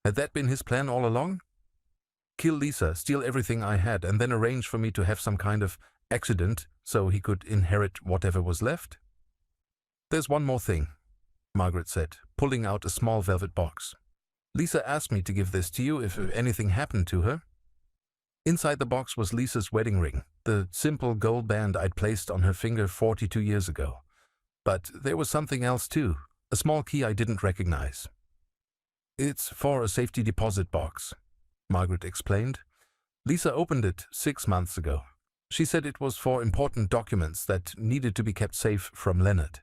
Had that been his plan all along? Kill Lisa, steal everything I had, and then arrange for me to have some kind of accident so he could inherit whatever was left? There's one more thing, Margaret said, pulling out a small velvet box. Lisa asked me to give this to you if anything happened to her. Inside the box was Lisa's wedding ring, the simple gold band I'd placed on her finger 42 years ago. But there was something else too, a small key I didn't recognize. It's for a safety deposit box, Margaret explained. Lisa opened it 6 months ago. She said it was for important documents that needed to be kept safe from Leonard.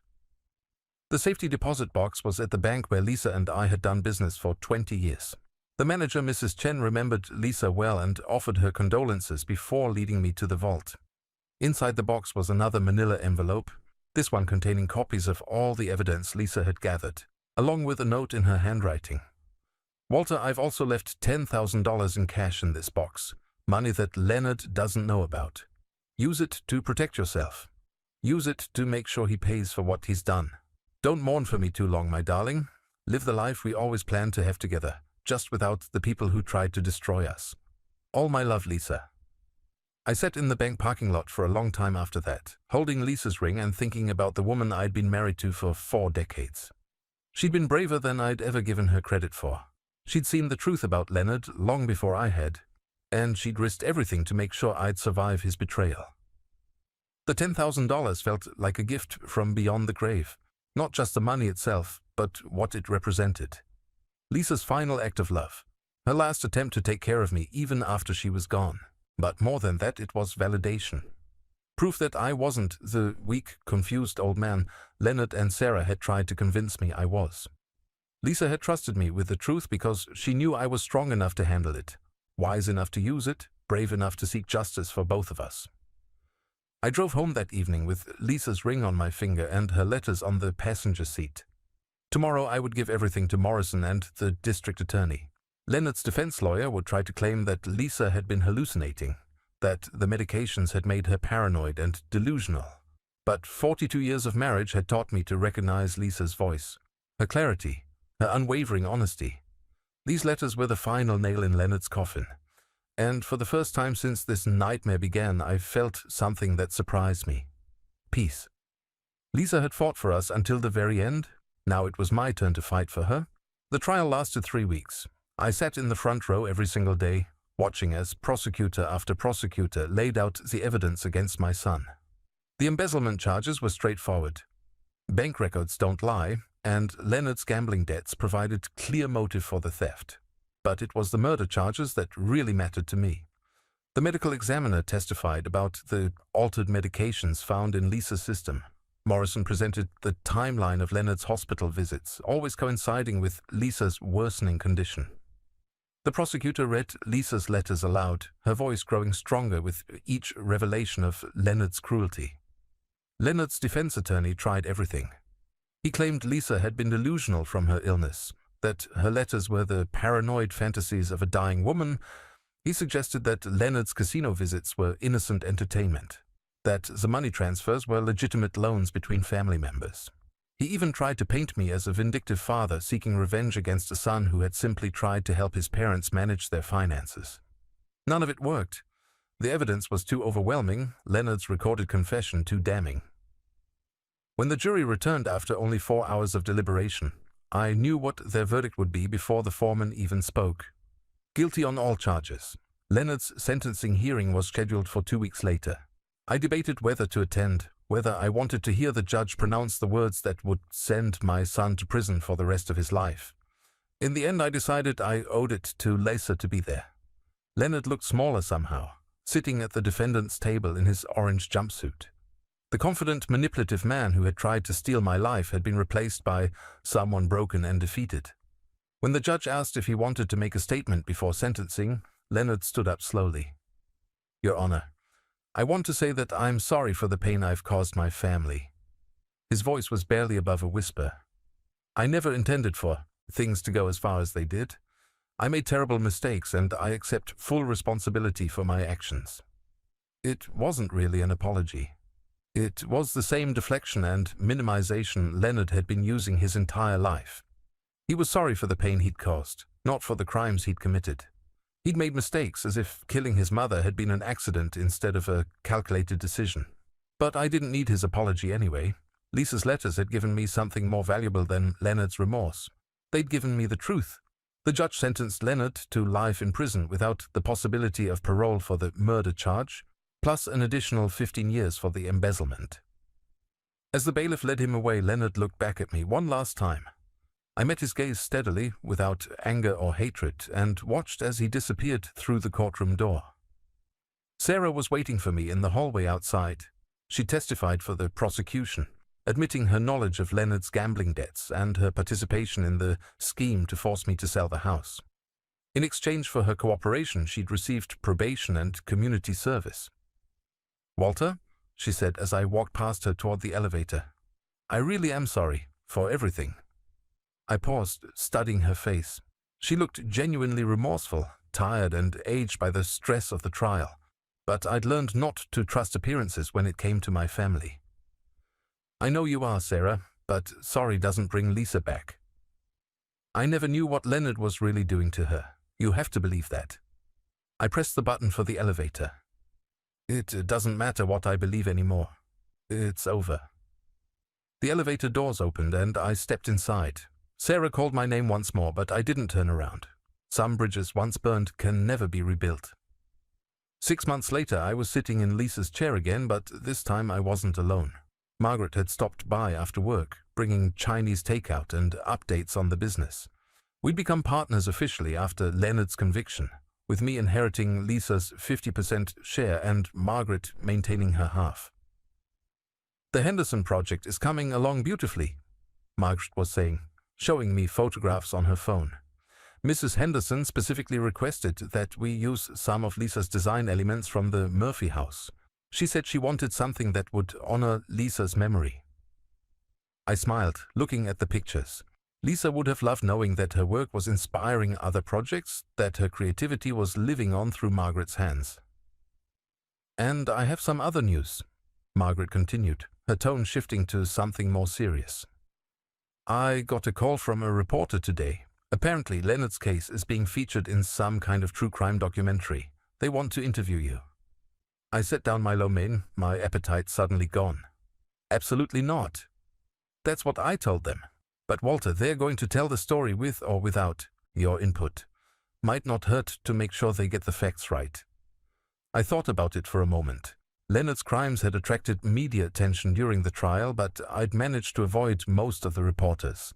The safety deposit box was at the bank where Lisa and I had done business for 20 years. The manager, Mrs. Chen, remembered Lisa well and offered her condolences before leading me to the vault. Inside the box was another manila envelope, this one containing copies of all the evidence Lisa had gathered, along with a note in her handwriting. Walter, I've also left $10,000 in cash in this box, money that Leonard doesn't know about. Use it to protect yourself. Use it to make sure he pays for what he's done. Don't mourn for me too long, my darling. Live the life we always planned to have together, just without the people who tried to destroy us. All my love, Lisa. I sat in the bank parking lot for a long time after that, holding Lisa's ring and thinking about the woman I'd been married to for 4 decades. She'd been braver than I'd ever given her credit for. She'd seen the truth about Leonard long before I had, and she'd risked everything to make sure I'd survive his betrayal. The $10,000 felt like a gift from beyond the grave, not just the money itself, but what it represented. Lisa's final act of love, her last attempt to take care of me even after she was gone. But more than that, it was validation. Proof that I wasn't the weak, confused old man Leonard and Sarah had tried to convince me I was. Lisa had trusted me with the truth because she knew I was strong enough to handle it, wise enough to use it, brave enough to seek justice for both of us. I drove home that evening with Lisa's ring on my finger and her letters on the passenger seat. Tomorrow I would give everything to Morrison and the district attorney. Leonard's defense lawyer would try to claim that Lisa had been hallucinating, that the medications had made her paranoid and delusional. But 42 years of marriage had taught me to recognize Lisa's voice, her clarity, her unwavering honesty. These letters were the final nail in Leonard's coffin. And for the first time since this nightmare began, I felt something that surprised me. Peace. Lisa had fought for us until the very end. Now it was my turn to fight for her. The trial lasted 3 weeks. I sat in the front row every single day, watching as prosecutor after prosecutor laid out the evidence against my son. The embezzlement charges were straightforward. Bank records don't lie, and Leonard's gambling debts provided clear motive for the theft. But it was the murder charges that really mattered to me. The medical examiner testified about the altered medications found in Lisa's system. Morrison presented the timeline of Leonard's hospital visits, always coinciding with Lisa's worsening condition. The prosecutor read Lisa's letters aloud, her voice growing stronger with each revelation of Leonard's cruelty. Leonard's defense attorney tried everything. He claimed Lisa had been delusional from her illness, that her letters were the paranoid fantasies of a dying woman. He suggested that Leonard's casino visits were innocent entertainment, that the money transfers were legitimate loans between family members. He even tried to paint me as a vindictive father seeking revenge against a son who had simply tried to help his parents manage their finances. None of it worked. The evidence was too overwhelming, Leonard's recorded confession too damning. When the jury returned after only 4 hours of deliberation, I knew what their verdict would be before the foreman even spoke. Guilty on all charges. Leonard's sentencing hearing was scheduled for 2 weeks later. I debated whether to attend, whether I wanted to hear the judge pronounce the words that would send my son to prison for the rest of his life. In the end, I decided I owed it to Lisa to be there. Leonard looked smaller somehow, sitting at the defendant's table in his orange jumpsuit. The confident, manipulative man who had tried to steal my life had been replaced by someone broken and defeated. When the judge asked if he wanted to make a statement before sentencing, Leonard stood up slowly. "Your Honor, I want to say that I'm sorry for the pain I've caused my family." His voice was barely above a whisper. "I never intended for things to go as far as they did. I made terrible mistakes, and I accept full responsibility for my actions." It wasn't really an apology. It was the same deflection and minimization Leonard had been using his entire life. He was sorry for the pain he'd caused, not for the crimes he'd committed. He'd made mistakes, as if killing his mother had been an accident instead of a calculated decision. But I didn't need his apology anyway. Lisa's letters had given me something more valuable than Leonard's remorse. They'd given me the truth. The judge sentenced Leonard to life in prison without the possibility of parole for the murder charge, plus an additional 15 years for the embezzlement. As the bailiff led him away, Leonard looked back at me one last time. I met his gaze steadily, without anger or hatred, and watched as he disappeared through the courtroom door. Sarah was waiting for me in the hallway outside. She testified for the prosecution, admitting her knowledge of Leonard's gambling debts and her participation in the scheme to force me to sell the house. In exchange for her cooperation, she'd received probation and community service. "Walter," she said as I walked past her toward the elevator, "I really am sorry for everything." I paused, studying her face. She looked genuinely remorseful, tired and aged by the stress of the trial, but I'd learned not to trust appearances when it came to my family. "I know you are, Sarah, but sorry doesn't bring Lisa back. I never knew what Leonard was really doing to her. You have to believe that." I pressed the button for the elevator. "It doesn't matter what I believe anymore. It's over." The elevator doors opened and I stepped inside. Sarah called my name once more, but I didn't turn around. Some bridges once burned can never be rebuilt. 6 months later, I was sitting in Lisa's chair again, but this time I wasn't alone. Margaret had stopped by after work, bringing Chinese takeout and updates on the business. We'd become partners officially after Leonard's conviction, with me inheriting Lisa's 50% share and Margaret maintaining her half. "The Henderson project is coming along beautifully," Margaret was saying, showing me photographs on her phone. "Mrs. Henderson specifically requested that we use some of Lisa's design elements from the Murphy house. She said she wanted something that would honor Lisa's memory." I smiled, looking at the pictures. Lisa would have loved knowing that her work was inspiring other projects, that her creativity was living on through Margaret's hands. "And I have some other news," Margaret continued, her tone shifting to something more serious. "I got a call from a reporter today. Apparently, Leonard's case is being featured in some kind of true crime documentary. They want to interview you." I set down my lo mein, my appetite suddenly gone. "Absolutely not. That's what I told them. But Walter, they're going to tell the story with or without your input. Might not hurt to make sure they get the facts right." I thought about it for a moment. Leonard's crimes had attracted media attention during the trial, but I'd managed to avoid most of the reporters.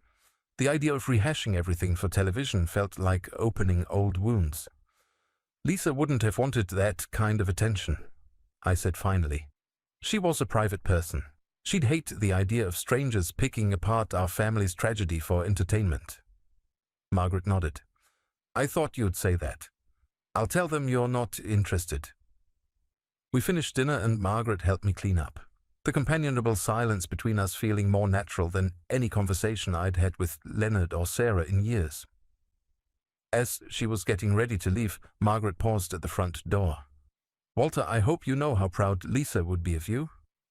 The idea of rehashing everything for television felt like opening old wounds. "Lisa wouldn't have wanted that kind of attention," I said finally. "She was a private person. She'd hate the idea of strangers picking apart our family's tragedy for entertainment." Margaret nodded. "I thought you'd say that. I'll tell them you're not interested." We finished dinner and Margaret helped me clean up, the companionable silence between us feeling more natural than any conversation I'd had with Leonard or Sarah in years. As she was getting ready to leave, Margaret paused at the front door. "Walter, I hope you know how proud Lisa would be of you.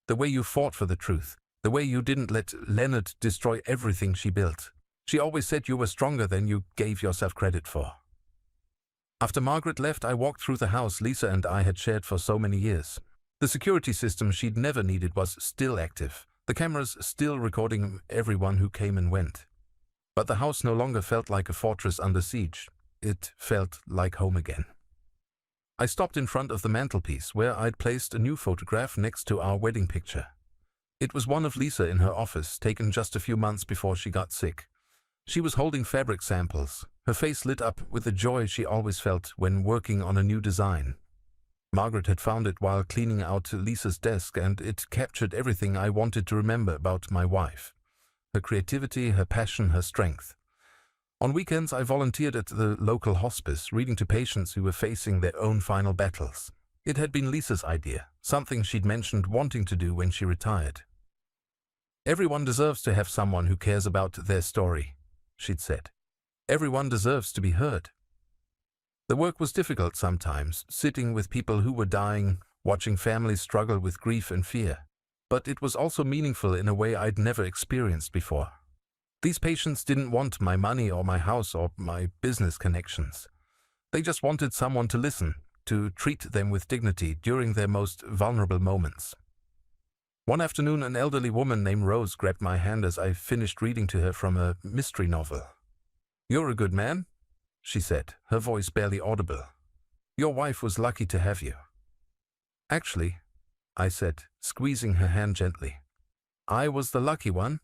The way you fought for the truth, the way you didn't let Leonard destroy everything she built. She always said you were stronger than you gave yourself credit for." After Margaret left, I walked through the house Lisa and I had shared for so many years. The security system she'd never needed was still active, the cameras still recording everyone who came and went. But the house no longer felt like a fortress under siege. It felt like home again. I stopped in front of the mantelpiece, where I'd placed a new photograph next to our wedding picture. It was one of Lisa in her office, taken just a few months before she got sick. She was holding fabric samples, her face lit up with the joy she always felt when working on a new design. Margaret had found it while cleaning out Lisa's desk, and it captured everything I wanted to remember about my wife. Her creativity, her passion, her strength. On weekends, I volunteered at the local hospice, reading to patients who were facing their own final battles. It had been Lisa's idea, something she'd mentioned wanting to do when she retired. "Everyone deserves to have someone who cares about their story," she'd said. "Everyone deserves to be heard." The work was difficult sometimes, sitting with people who were dying, watching families struggle with grief and fear. But it was also meaningful in a way I'd never experienced before. These patients didn't want my money or my house or my business connections. They just wanted someone to listen, to treat them with dignity during their most vulnerable moments. One afternoon, an elderly woman named Rose grabbed my hand as I finished reading to her from a mystery novel. "You're a good man," she said, her voice barely audible. "Your wife was lucky to have you." "Actually," I said, squeezing her hand gently, "I was the lucky one."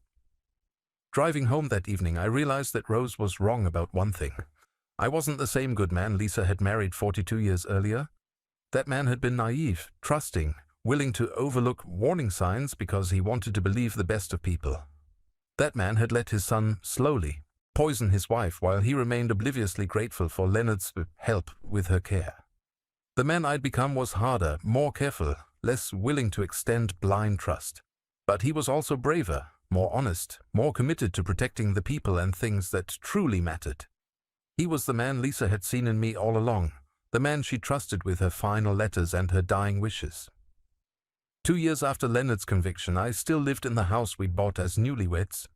Driving home that evening, I realized that Rose was wrong about one thing. I wasn't the same good man Lisa had married 42 years earlier. That man had been naive, trusting, willing to overlook warning signs because he wanted to believe the best of people. That man had let his son slowly poison his wife while he remained obliviously grateful for Leonard's help with her care. The man I'd become was harder, more careful, less willing to extend blind trust. But he was also braver, more honest, more committed to protecting the people and things that truly mattered. He was the man Lisa had seen in me all along, the man she trusted with her final letters and her dying wishes. 2 years after Leonard's conviction, I still lived in the house we'd bought as newlyweds.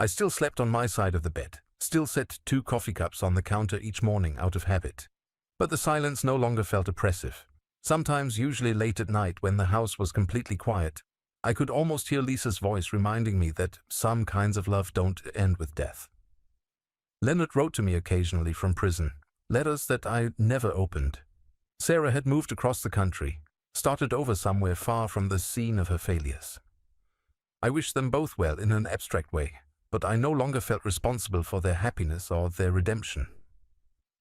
I still slept on my side of the bed, still set 2 coffee cups on the counter each morning out of habit. But the silence no longer felt oppressive. Sometimes, usually late at night when the house was completely quiet, I could almost hear Lisa's voice reminding me that some kinds of love don't end with death. Leonard wrote to me occasionally from prison, letters that I never opened. Sarah had moved across the country, started over somewhere far from the scene of her failures. I wished them both well in an abstract way, but I no longer felt responsible for their happiness or their redemption.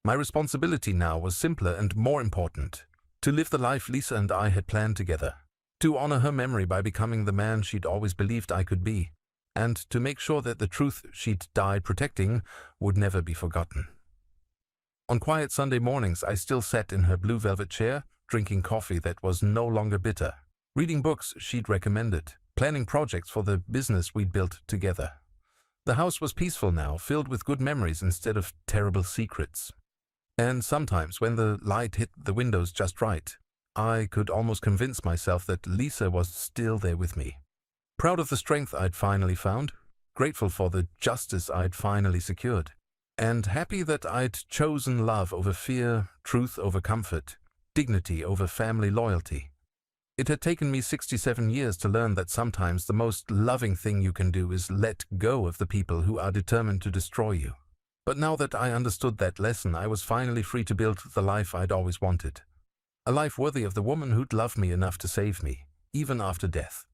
My responsibility now was simpler and more important: to live the life Lisa and I had planned together, to honor her memory by becoming the man she'd always believed I could be, and to make sure that the truth she'd died protecting would never be forgotten. On quiet Sunday mornings, I still sat in her blue velvet chair, drinking coffee that was no longer bitter, reading books she'd recommended, planning projects for the business we'd built together. The house was peaceful now, filled with good memories instead of terrible secrets. And sometimes, when the light hit the windows just right, I could almost convince myself that Lisa was still there with me. Proud of the strength I'd finally found, grateful for the justice I'd finally secured, and happy that I'd chosen love over fear, truth over comfort, dignity over family loyalty. It had taken me 67 years to learn that sometimes the most loving thing you can do is let go of the people who are determined to destroy you. But now that I understood that lesson, I was finally free to build the life I'd always wanted. A life worthy of the woman who'd love me enough to save me, even after death.